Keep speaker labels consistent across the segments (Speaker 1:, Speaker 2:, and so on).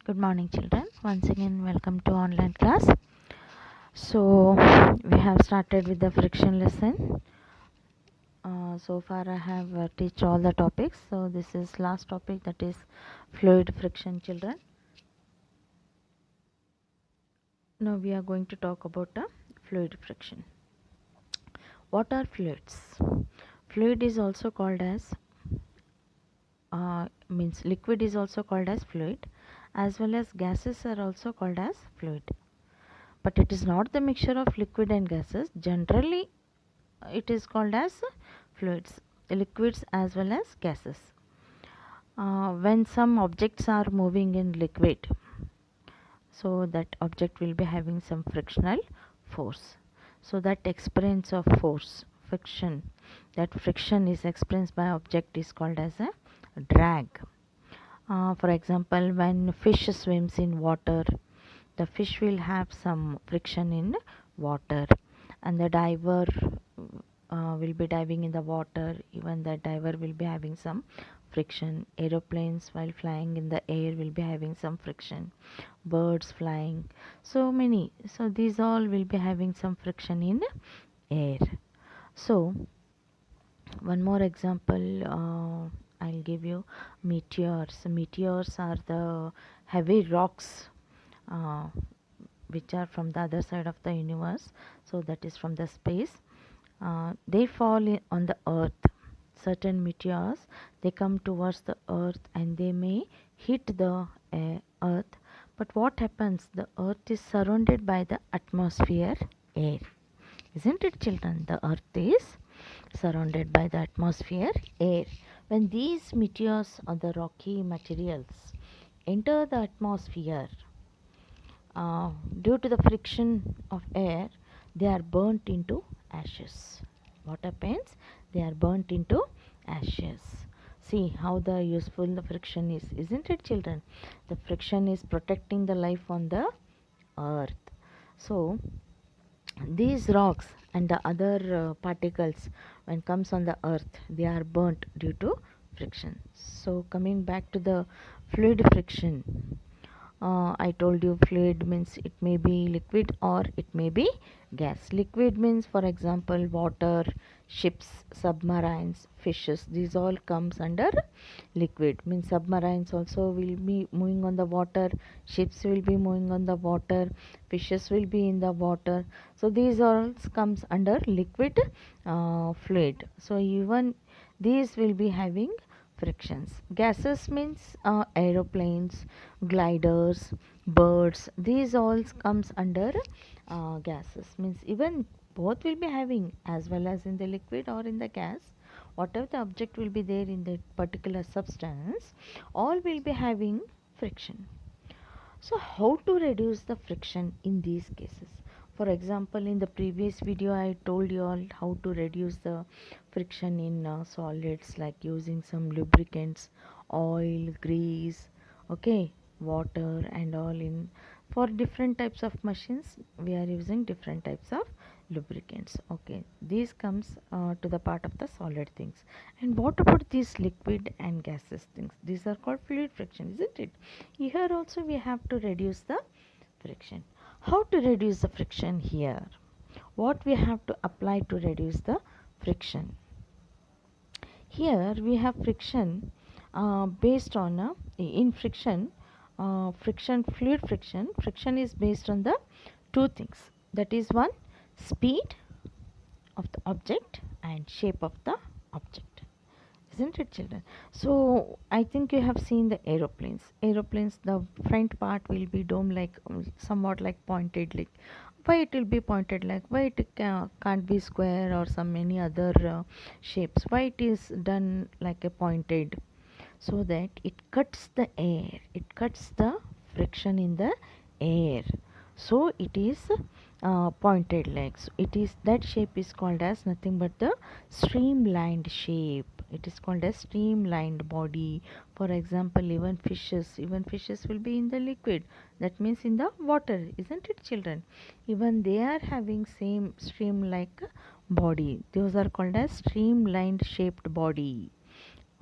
Speaker 1: Good morning, children. Once again, welcome to online class. So, we have started with the friction lesson. So far, I have teach all the topics. So, this is last topic, that is fluid friction, children. Now, we are going to talk about fluid friction. What are fluids? Fluid is also called as liquid is also called as fluid, as well as gases are also called as fluid. But it is not the mixture of liquid and gases. Generally, it is called as fluids, liquids as well as gases. When some objects are moving in liquid, so that object will be having some frictional force. So that experience of force, friction, that friction is experienced by object is called as a drag. For example, when fish swims in water, the fish will have some friction in water, and the diver will be diving in the water. Even the diver will be having some friction. Aeroplanes while flying in the air will be having some friction. Birds flying, so many. So these all will be having some friction in air. So one more example I'll give you. Meteors. Meteors are the heavy rocks uh, which are from the other side of the universe, so that is from the space. They fall on the earth. Certain meteors, they come towards the earth and they may hit the earth. But what happens? The earth is surrounded by the atmosphere air. Isn't it, children? The earth is surrounded by the atmosphere air. When these meteors or the rocky materials enter the atmosphere, due to the friction of air, they are burnt into ashes. What happens? They are burnt into ashes. See how the useful the friction is, isn't it, children? The friction is protecting the life on the earth. So these rocks and the other particles, when comes on the earth, they are burnt due to friction. So coming back to the fluid friction, I told you fluid means it may be liquid or it may be gas. Liquid means, for example, water, ships, submarines, fishes. These all comes under liquid. Means submarines also will be moving on the water. Ships will be moving on the water. Fishes will be in the water. So these all comes under liquid fluid. So even these will be having frictions. Gases means aeroplanes, gliders, birds. These all comes under gases. Means even both will be having, as well as in the liquid or in the gas. Whatever the object will be there in that particular substance, all will be having friction. So how to reduce the friction in these cases? For example, in the previous video I told you all how to reduce the friction in solids, like using some lubricants, oil, grease, okay, water and all. In for different types of machines we are using different types of lubricants. Okay, this comes to the part of the solid things. And what about these liquid and gases things? These are called fluid friction, isn't it? Here also we have to reduce the friction. How to reduce the friction here? What we have to apply to reduce the friction? Here we have friction based on in friction, fluid friction. Friction is based on the two things. That is, one, speed of the object and shape of the object, isn't it, children? So I think you have seen the aeroplanes. The front part will be dome like, somewhat like pointed, like why it will be pointed, like why it can't be square or some any other shapes, why it is done like a pointed? So that it cuts the air, it cuts the friction in the air, so it is pointed legs. It is, that shape is called as nothing but the streamlined shape. It is called as streamlined body. For example, even fishes will be in the liquid, that means in the water, isn't it, children? Even they are having same stream like body. Those are called as streamlined shaped body.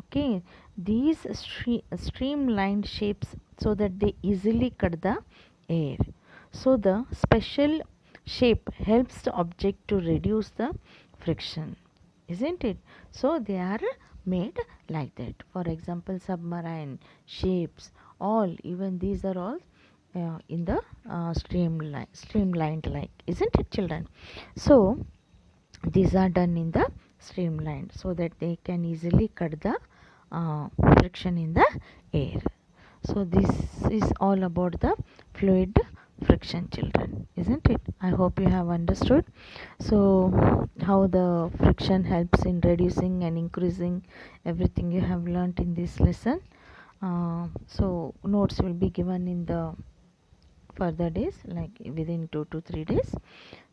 Speaker 1: Okay, these streamlined shapes so that they easily cut the air. So the special shape helps the object to reduce the friction, isn't it? So they are made like that. For example, submarine shapes, all, even these are all in the streamlined like, isn't it, children? So these are done in the streamlined so that they can easily cut the friction in the air. So this is all about the fluid friction, children, isn't it? I hope you have understood. So how the friction helps in reducing and increasing, everything you have learnt in this lesson. So notes will be given in the further days, like within 2 to 3 days.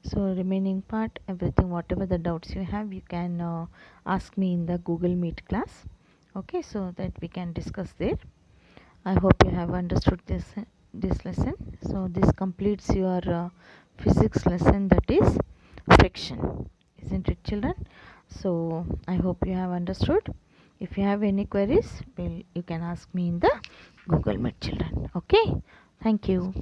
Speaker 1: So remaining part, everything, whatever the doubts you have, you can ask me in the Google Meet class. Okay, so that we can discuss there. I hope you have understood this lesson. So this completes your physics lesson, that is friction, isn't it, children? So I hope you have understood. If you have any queries, well, you can ask me in the Google Meet, children. Okay, thank you.